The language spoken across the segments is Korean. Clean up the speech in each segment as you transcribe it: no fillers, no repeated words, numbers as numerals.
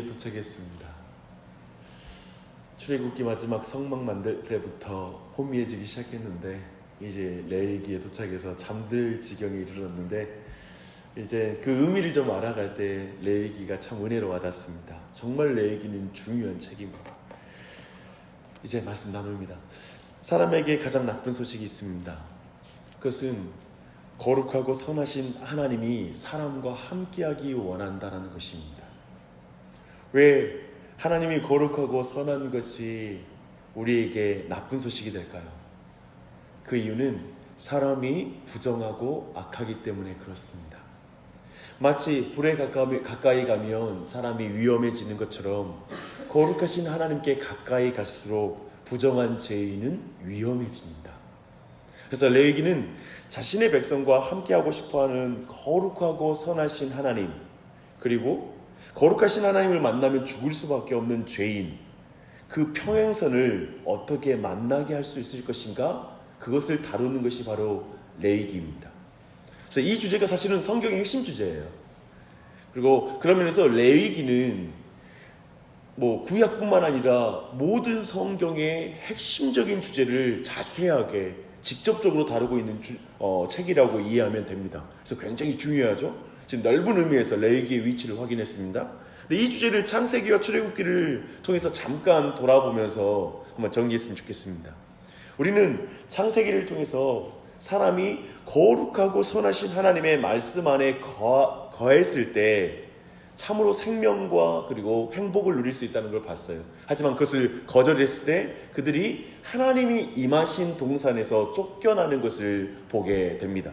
레위기에 도착했습니다. 출애굽기 마지막 성막 만들 때부터 혼미해지기 시작했는데 이제 레위기에 도착해서 잠들 지경에 이르렀는데 이제 그 의미를 좀 알아갈 때 레위기가 참 은혜로 와닿습니다. 정말 레위기는 중요한 책입니다. 이제 말씀 나눕니다. 사람에게 가장 나쁜 소식이 있습니다. 그것은 거룩하고 선하신 하나님이 사람과 함께하기 원한다는 것입니다. 왜 하나님이 거룩하고 선한 것이 우리에게 나쁜 소식이 될까요? 그 이유는 사람이 부정하고 악하기 때문에 그렇습니다. 마치 불에 가까이 가면 사람이 위험해지는 것처럼 거룩하신 하나님께 가까이 갈수록 부정한 죄인은 위험해집니다. 그래서 레위기는 자신의 백성과 함께하고 싶어하는 거룩하고 선하신 하나님, 그리고 거룩하신 하나님을 만나면 죽을 수밖에 없는 죄인, 그 평행선을 어떻게 만나게 할 수 있을 것인가, 그것을 다루는 것이 바로 레위기입니다. 그래서 이 주제가 사실은 성경의 핵심 주제예요. 그리고 그런 면에서 레위기는 구약뿐만 아니라 모든 성경의 핵심적인 주제를 자세하게 직접적으로 다루고 있는 책이라고 이해하면 됩니다. 그래서 굉장히 중요하죠. 지금 넓은 의미에서 레위기의 위치를 확인했습니다. 근데 이 주제를 창세기와 출애굽기를 통해서 잠깐 돌아보면서 한번 정리했으면 좋겠습니다. 우리는 창세기를 통해서 사람이 거룩하고 선하신 하나님의 말씀 안에 거했을 때 참으로 생명과 그리고 행복을 누릴 수 있다는 걸 봤어요. 하지만 그것을 거절했을 때 그들이 하나님이 임하신 동산에서 쫓겨나는 것을 보게 됩니다.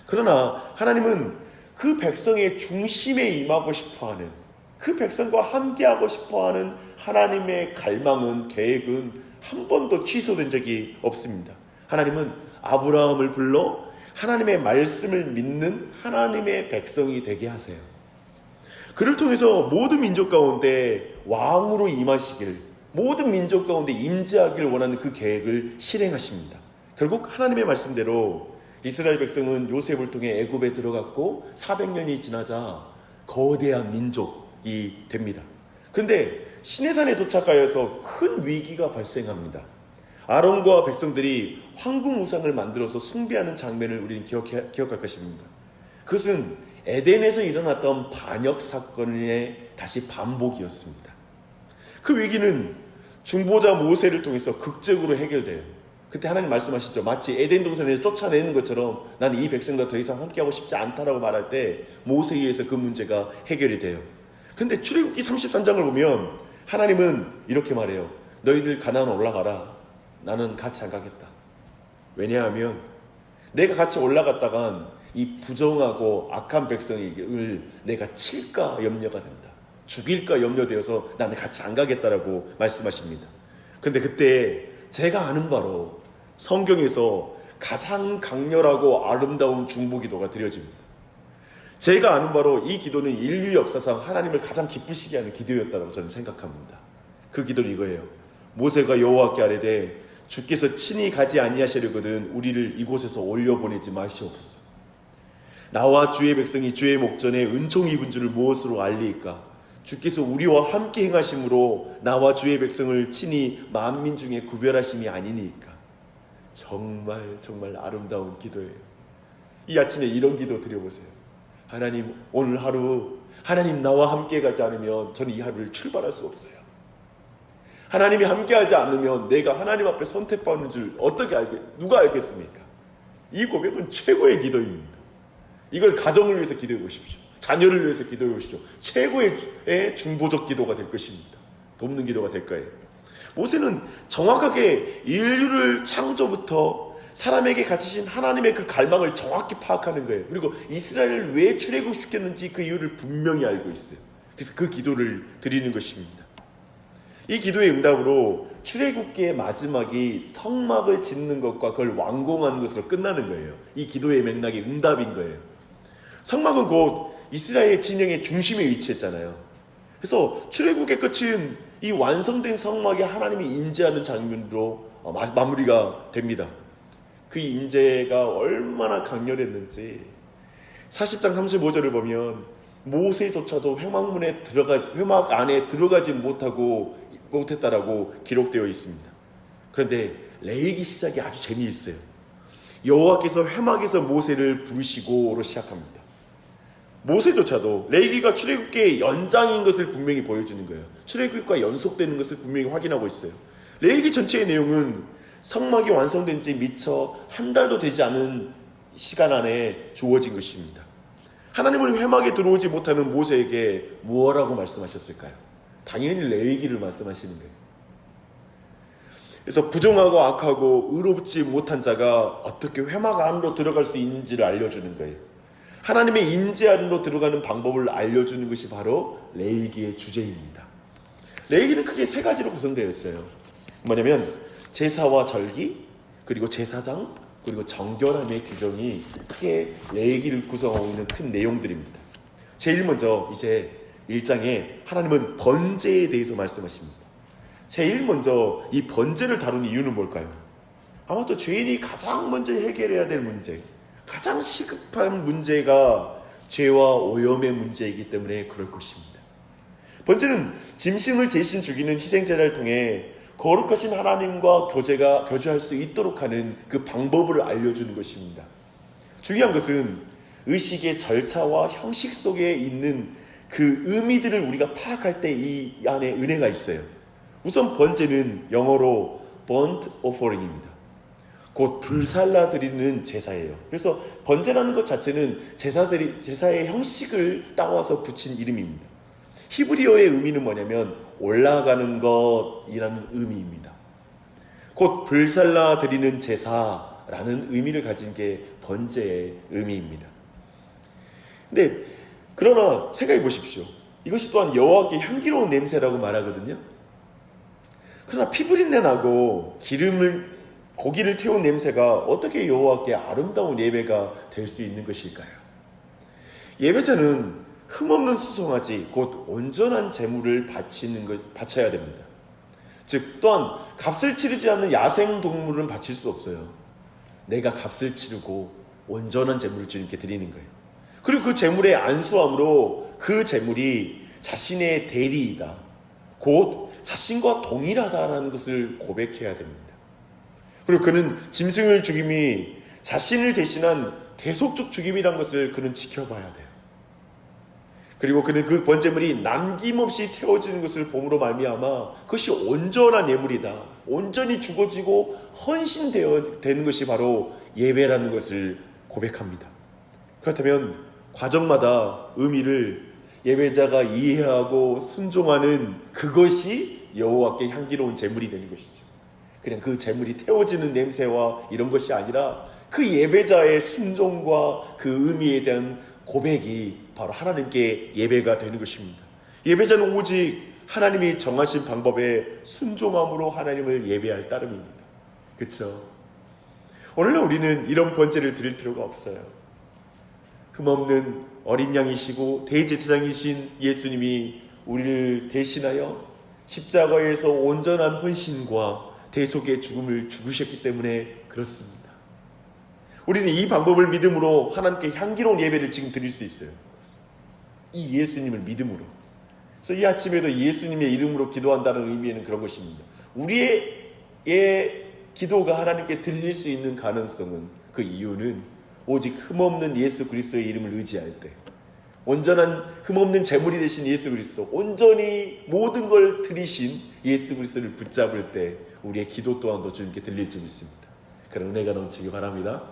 그러나 하나님은 그 백성의 중심에 임하고 싶어하는, 그 백성과 함께하고 싶어하는 하나님의 갈망은, 계획은 한 번도 취소된 적이 없습니다. 하나님은 아브라함을 불러 하나님의 말씀을 믿는 하나님의 백성이 되게 하세요. 그를 통해서 모든 민족 가운데 왕으로 임하시길, 모든 민족 가운데 임재하기를 원하는 그 계획을 실행하십니다. 결국 하나님의 말씀대로 이스라엘 백성은 요셉을 통해 애굽에 들어갔고 400년이 지나자 거대한 민족이 됩니다. 그런데 시내산에 도착하여서 큰 위기가 발생합니다. 아론과 백성들이 황금 우상을 만들어서 숭배하는 장면을 우리는 기억할 것입니다. 그것은 에덴에서 일어났던 반역 사건의 다시 반복이었습니다. 그 위기는 중보자 모세를 통해서 극적으로 해결돼요. 그때 하나님 말씀하시죠. 마치 에덴 동산에서 쫓아내는 것처럼 나는 이 백성과 더 이상 함께하고 싶지 않다라고 말할 때 모세에 의해서 그 문제가 해결이 돼요. 그런데 출애굽기 33장을 보면 하나님은 이렇게 말해요. 너희들 가나안 올라가라. 나는 같이 안 가겠다. 왜냐하면 내가 같이 올라갔다간 이 부정하고 악한 백성을 내가 칠까 염려가 된다. 죽일까 염려되어서 나는 같이 안 가겠다라고 말씀하십니다. 그런데 그때 제가 아는 바로 성경에서 가장 강렬하고 아름다운 중보기도가 드려집니다. 제가 아는 바로 이 기도는 인류 역사상 하나님을 가장 기쁘시게 하는 기도였다고 저는 생각합니다. 그 기도는 이거예요. 모세가 여호와께 아뢰되 주께서 친히 가지 아니하시려거든 우리를 이곳에서 올려보내지 마시옵소서. 나와 주의 백성이 주의 목전에 은총 입은 줄을 무엇으로 알리이까? 주께서 우리와 함께 행하심으로 나와 주의 백성을 친히 만민 중에 구별하심이 아니니까. 정말 아름다운 기도예요. 이 아침에 이런 기도 드려보세요. 하나님, 오늘 하루 하나님 나와 함께 가지 않으면 저는 이 하루를 출발할 수 없어요. 하나님이 함께하지 않으면 내가 하나님 앞에 선택받는 줄 누가 알겠습니까? 이 고백은 최고의 기도입니다. 이걸 가정을 위해서 기도해 보십시오. 자녀를 위해서 기도해 보십시오. 최고의 중보적 기도가 될 것입니다. 돕는 기도가 될 거예요. 모세는 정확하게 인류를 창조부터 사람에게 가지신 하나님의 그 갈망을 정확히 파악하는 거예요. 그리고 이스라엘을 왜 출애굽시켰는지 그 이유를 분명히 알고 있어요. 그래서 그 기도를 드리는 것입니다. 이 기도의 응답으로 출애굽기의 마지막이 성막을 짓는 것과 그걸 완공하는 것으로 끝나는 거예요. 이 기도의 맥락이 응답인 거예요. 성막은 곧 이스라엘 진영의 중심에 위치했잖아요. 그래서 출애굽의 끝은 이 완성된 성막에 하나님이 임재하는 장면으로 마무리가 됩니다. 그 임재가 얼마나 강렬했는지 40장 35절을 보면 모세조차도 회막 안에 들어가지 못했다라고 기록되어 있습니다. 그런데 레위기 시작이 아주 재미있어요. 여호와께서 회막에서 모세를 부르시고로 시작합니다. 모세조차도 레위기가 출애굽기의 연장인 것을 분명히 보여주는 거예요. 출애굽과 연속되는 것을 분명히 확인하고 있어요. 레위기 전체의 내용은 성막이 완성된 지 미처 한 달도 되지 않은 시간 안에 주어진 것입니다. 하나님은 회막에 들어오지 못하는 모세에게 무엇라고 말씀하셨을까요? 당연히 레위기를 말씀하시는 거예요. 그래서 부정하고 악하고 의롭지 못한 자가 어떻게 회막 안으로 들어갈 수 있는지를 알려주는 거예요. 하나님의 임재 안으로 들어가는 방법을 알려주는 것이 바로 레위기의 주제입니다. 레위기는 크게 세 가지로 구성되어 있어요. 뭐냐면 제사와 절기, 그리고 제사장, 그리고 정결함의 규정이 크게 레위기를 구성하고 있는 큰 내용들입니다. 제일 먼저 이제 1장에 하나님은 번제에 대해서 말씀하십니다. 제일 먼저 이 번제를 다룬 이유는 뭘까요? 아마도 죄인이 가장 먼저 해결해야 될 문제, 가장 시급한 문제가 죄와 오염의 문제이기 때문에 그럴 것입니다. 번제는 짐승을 대신 죽이는 희생제를 통해 거룩하신 하나님과 교제할 수 있도록 하는 그 방법을 알려주는 것입니다. 중요한 것은 의식의 절차와 형식 속에 있는 그 의미들을 우리가 파악할 때 이 안에 은혜가 있어요. 우선 번제는 영어로 burnt offering입니다. 곧 불살라 드리는 제사예요. 그래서 번제라는 것 자체는 제사의 형식을 따와서 붙인 이름입니다. 히브리어의 의미는 뭐냐면 올라가는 것이라는 의미입니다. 곧 불살라 드리는 제사라는 의미를 가진 게 번제의 의미입니다. 근데 그러나 생각해 보십시오. 이것이 또한 여호와께 향기로운 냄새라고 말하거든요. 그러나 피부린내 나고 고기를 태운 냄새가 어떻게 여호와께 아름다운 예배가 될 수 있는 것일까요? 예배자는 흠없는 수송아지 곧 온전한 제물을 바쳐야 됩니다. 즉 또한 값을 치르지 않는 야생 동물은 바칠 수 없어요. 내가 값을 치르고 온전한 제물을 주님께 드리는 거예요. 그리고 그 제물의 안수함으로 그 제물이 자신의 대리이다, 곧 자신과 동일하다라는 것을 고백해야 됩니다. 그리고 그는 짐승을 죽임이 자신을 대신한 대속적 죽임이란 것을 그는 지켜봐야 돼요. 그리고 그는 그 번제물이 남김없이 태워지는 것을 봄으로 말미암아 그것이 온전한 예물이다, 온전히 죽어지고 헌신되는 것이 바로 예배라는 것을 고백합니다. 그렇다면 과정마다 의미를 예배자가 이해하고 순종하는 그것이 여호와께 향기로운 제물이 되는 것이죠. 그냥 그 제물이 태워지는 냄새와 이런 것이 아니라 그 예배자의 순종과 그 의미에 대한 고백이 바로 하나님께 예배가 되는 것입니다. 예배자는 오직 하나님이 정하신 방법에 순종함으로 하나님을 예배할 따름입니다. 그렇죠? 오늘날 우리는 이런 번제를 드릴 필요가 없어요. 흠없는 어린 양이시고 대제사장이신 예수님이 우리를 대신하여 십자가에서 온전한 헌신과 대속의 죽음을 죽으셨기 때문에 그렇습니다. 우리는 이 방법을 믿음으로 하나님께 향기로운 예배를 지금 드릴 수 있어요. 이 예수님을 믿음으로. 그래서 이 아침에도 예수님의 이름으로 기도한다는 의미에는 그런 것입니다. 우리의 기도가 하나님께 들릴 수 있는 가능성은, 그 이유는 오직 흠없는 예수 그리스도의 이름을 의지할 때, 온전한 흠없는 제물이 되신 예수 그리스도, 온전히 모든 걸 드리신 예수 그리스도를 붙잡을 때 우리의 기도 또한도 주님께 들릴 줄 믿습니다. 그런 은혜가 넘치기 바랍니다.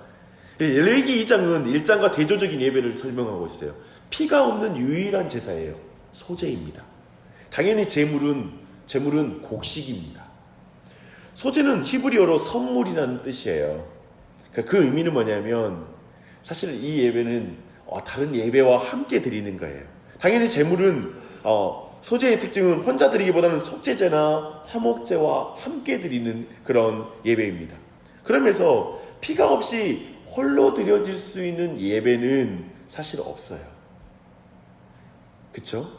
레위기 2장은 1장과 대조적인 예배를 설명하고 있어요. 피가 없는 유일한 제사예요. 소제입니다. 당연히 제물은 곡식입니다. 소제는 히브리어로 선물이라는 뜻이에요. 그 의미는 뭐냐면 사실 이 예배는 다른 예배와 함께 드리는 거예요. 당연히 제물은 소제의 특징은 혼자 드리기보다는 속죄제나 화목제와 함께 드리는 그런 예배입니다. 그러면서 피가 없이 홀로 드려질 수 있는 예배는 사실 없어요. 그렇죠?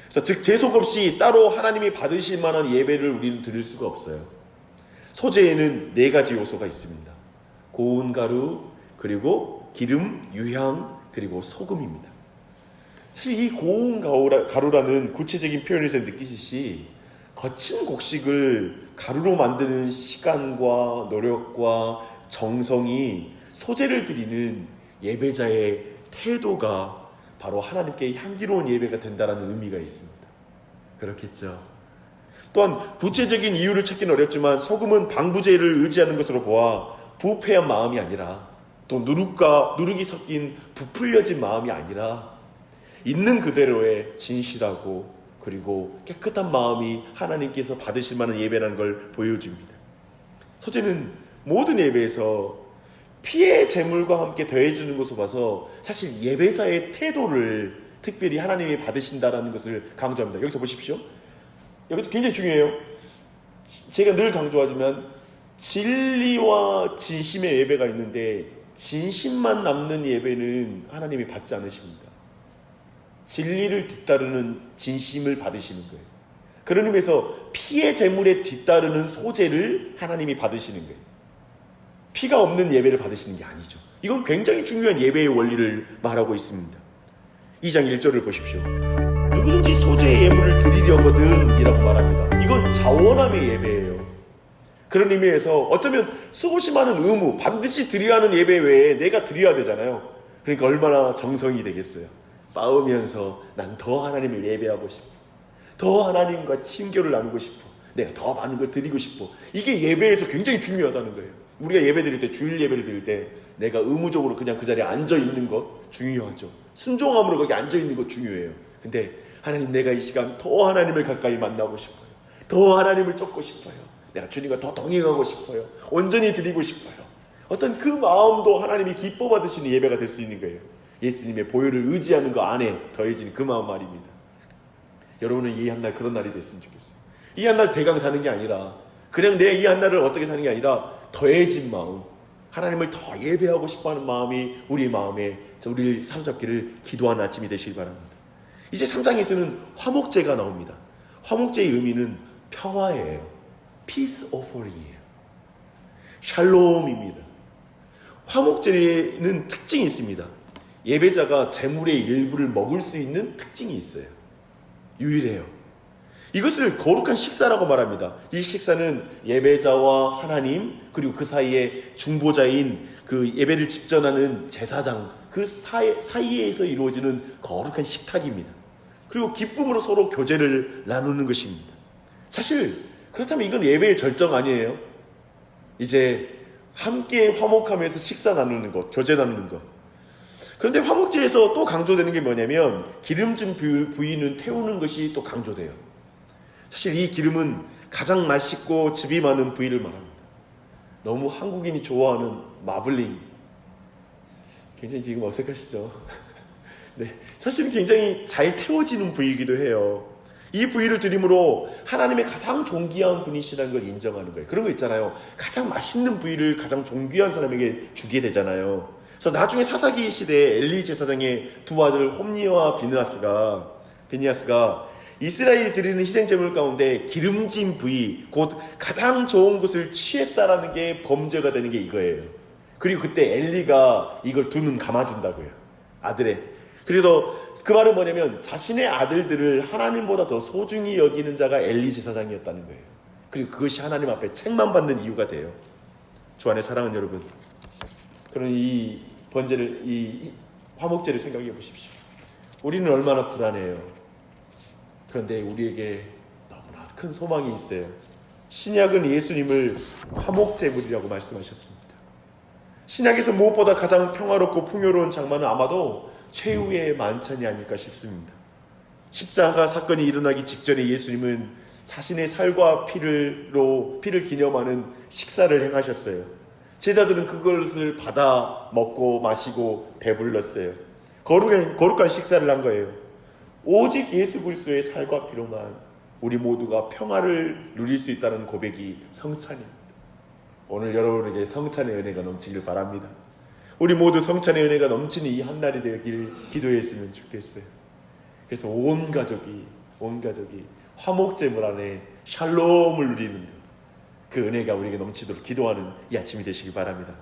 그래서 즉 대속 없이 따로 하나님이 받으실 만한 예배를 우리는 드릴 수가 없어요. 소제에는 4가지 요소가 있습니다. 고운 가루, 그리고 기름, 유향, 그리고 소금입니다. 사실 이 고운 가루라는 구체적인 표현에서 느끼듯이 거친 곡식을 가루로 만드는 시간과 노력과 정성이 소재를 드리는 예배자의 태도가 바로 하나님께 향기로운 예배가 된다는 의미가 있습니다. 그렇겠죠. 또한 구체적인 이유를 찾기는 어렵지만 소금은 방부제를 의지하는 것으로 보아 부패한 마음이 아니라 또 누룩이 섞인 부풀려진 마음이 아니라 있는 그대로의 진실하고 그리고 깨끗한 마음이 하나님께서 받으실 만한 예배라는 걸 보여줍니다. 소재는 모든 예배에서 피의 제물과 함께 더해주는 것을 봐서 사실 예배자의 태도를 특별히 하나님이 받으신다는 것을 강조합니다. 여기서 보십시오. 여기도 굉장히 중요해요. 제가 늘 강조하지만 진리와 진심의 예배가 있는데 진심만 남는 예배는 하나님이 받지 않으십니다. 진리를 뒤따르는 진심을 받으시는 거예요. 그런 의미에서 피의 제물에 뒤따르는 소재를 하나님이 받으시는 거예요. 피가 없는 예배를 받으시는 게 아니죠. 이건 굉장히 중요한 예배의 원리를 말하고 있습니다. 2장 1절을 보십시오. 누구든지 소재의 예물을 드리려거든 이라고 말합니다. 이건 자원함의 예배예요. 그런 의미에서 어쩌면 수고시 많은 의무, 반드시 드려야 하는 예배 외에 내가 드려야 되잖아요. 그러니까 얼마나 정성이 되겠어요. 빠으면서 난 더 하나님을 예배하고 싶어. 더 하나님과 친교를 나누고 싶어. 내가 더 많은 걸 드리고 싶어. 이게 예배에서 굉장히 중요하다는 거예요. 우리가 예배 드릴 때, 주일 예배를 드릴 때 내가 의무적으로 그냥 그 자리에 앉아 있는 것 중요하죠. 순종함으로 거기 앉아 있는 것 중요해요. 근데 하나님, 내가 이 시간 더 하나님을 가까이 만나고 싶어요. 더 하나님을 쫓고 싶어요. 내가 주님과 더 동행하고 싶어요. 온전히 드리고 싶어요. 어떤 그 마음도 하나님이 기뻐 받으시는 예배가 될 수 있는 거예요. 예수님의 보혈을 의지하는 거 안에 더해지는 그 마음 말입니다. 여러분은 이 한 날 그런 날이 됐으면 좋겠어요. 이 한 날 대강 사는 게 아니라 그냥 내 이 한 날을 어떻게 사는 게 아니라 더해진 마음, 하나님을 더 예배하고 싶어하는 마음이 우리 마음에 우리를 사로잡기를 기도하는 아침이 되시길 바랍니다. 이제 3장에서는 화목제가 나옵니다. 화목제의 의미는 평화예요. Peace offering이에요. 샬롬입니다. 화목제는 특징이 있습니다. 예배자가 제물의 일부를 먹을 수 있는 특징이 있어요. 유일해요. 이것을 거룩한 식사라고 말합니다. 이 식사는 예배자와 하나님 그리고 그 사이에 중보자인 그 예배를 집전하는 제사장 그 사이에서 이루어지는 거룩한 식탁입니다. 그리고 기쁨으로 서로 교제를 나누는 것입니다. 사실 그렇다면 이건 예배의 절정 아니에요? 이제 함께 화목하면서 식사 나누는 것, 교제 나누는 것. 그런데 화목제에서 또 강조되는 게 뭐냐면 기름진 부위는 태우는 것이 또 강조돼요. 사실 이 기름은 가장 맛있고 즙이 많은 부위를 말합니다. 너무 한국인이 좋아하는 마블링. 굉장히 지금 어색하시죠? 네, 사실은 굉장히 잘 태워지는 부위이기도 해요. 이 부위를 드림으로 하나님의 가장 존귀한 분이시라는 걸 인정하는 거예요. 그런 거 있잖아요. 가장 맛있는 부위를 가장 존귀한 사람에게 주게 되잖아요. 그래서 나중에 사사기 시대에 엘리 제사장의 두 아들 홈니와 비니아스가 이스라엘이 드리는 희생 제물 가운데 기름진 부위, 곧 가장 좋은 것을 취했다라는 게 범죄가 되는 게 이거예요. 그리고 그때 엘리가 이걸 두 눈 감아준다고요. 아들의. 그래서 그 말은 뭐냐면 자신의 아들들을 하나님보다 더 소중히 여기는 자가 엘리 제사장이었다는 거예요. 그리고 그것이 하나님 앞에 책만 받는 이유가 돼요. 주 안에 사랑하는 여러분, 그런 이 번제를, 이 화목제를 생각해 보십시오. 우리는 얼마나 불안해요. 그런데 우리에게 너무나 큰 소망이 있어요. 신약은 예수님을 화목제물이라고 말씀하셨습니다. 신약에서 무엇보다 가장 평화롭고 풍요로운 장마는 아마도 최후의 만찬이 아닐까 싶습니다. 십자가 사건이 일어나기 직전에 예수님은 자신의 살과 피를 기념하는 식사를 행하셨어요. 제자들은 그것을 받아 먹고 마시고 배불렀어요. 거룩한 식사를 한 거예요. 오직 예수 그리스도의 살과 피로만 우리 모두가 평화를 누릴 수 있다는 고백이 성찬입니다. 오늘 여러분에게 성찬의 은혜가 넘치길 바랍니다. 우리 모두 성찬의 은혜가 넘치는 이 한날이 되길 기도했으면 좋겠어요. 그래서 온 가족이 화목제물 안에 샬롬을 누리는 것, 그 은혜가 우리에게 넘치도록 기도하는 이 아침이 되시길 바랍니다.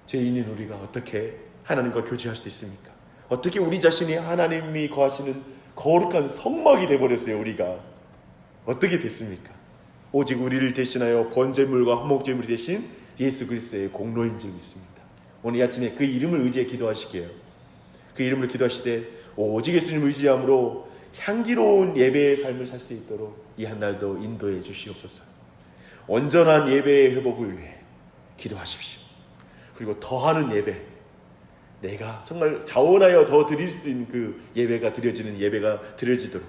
죄인인 우리가 어떻게 하나님과 교제할 수 있습니까? 어떻게 우리 자신이 하나님이 거하시는 거룩한 성막이 되어버렸어요. 우리가 어떻게 됐습니까? 오직 우리를 대신하여 번제물과 화목제물이 되신 예수 그리스도의 공로인 줄 믿습니다. 오늘 이 아침에 그 이름을 의지해 기도하시게요. 그 이름을 기도하시되 오직 예수님을 의지함으로 향기로운 예배의 삶을 살 수 있도록 이 한날도 인도해 주시옵소서. 온전한 예배의 회복을 위해 기도하십시오. 그리고 더하는 예배, 내가 정말 자원하여 더 드릴 수 있는 그 예배가 드려지는 예배가 드려지도록,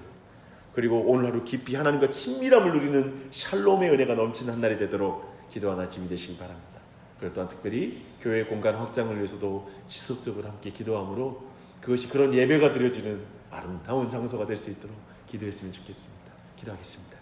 그리고 오늘 하루 깊이 하나님과 친밀함을 누리는 샬롬의 은혜가 넘치는 한 날이 되도록 기도하는 아침이 되시기 바랍니다. 그리고 또한 특별히 교회 공간 확장을 위해서도 지속적으로 함께 기도함으로 그것이 그런 예배가 드려지는 아름다운 장소가 될 수 있도록 기도했으면 좋겠습니다. 기도하겠습니다.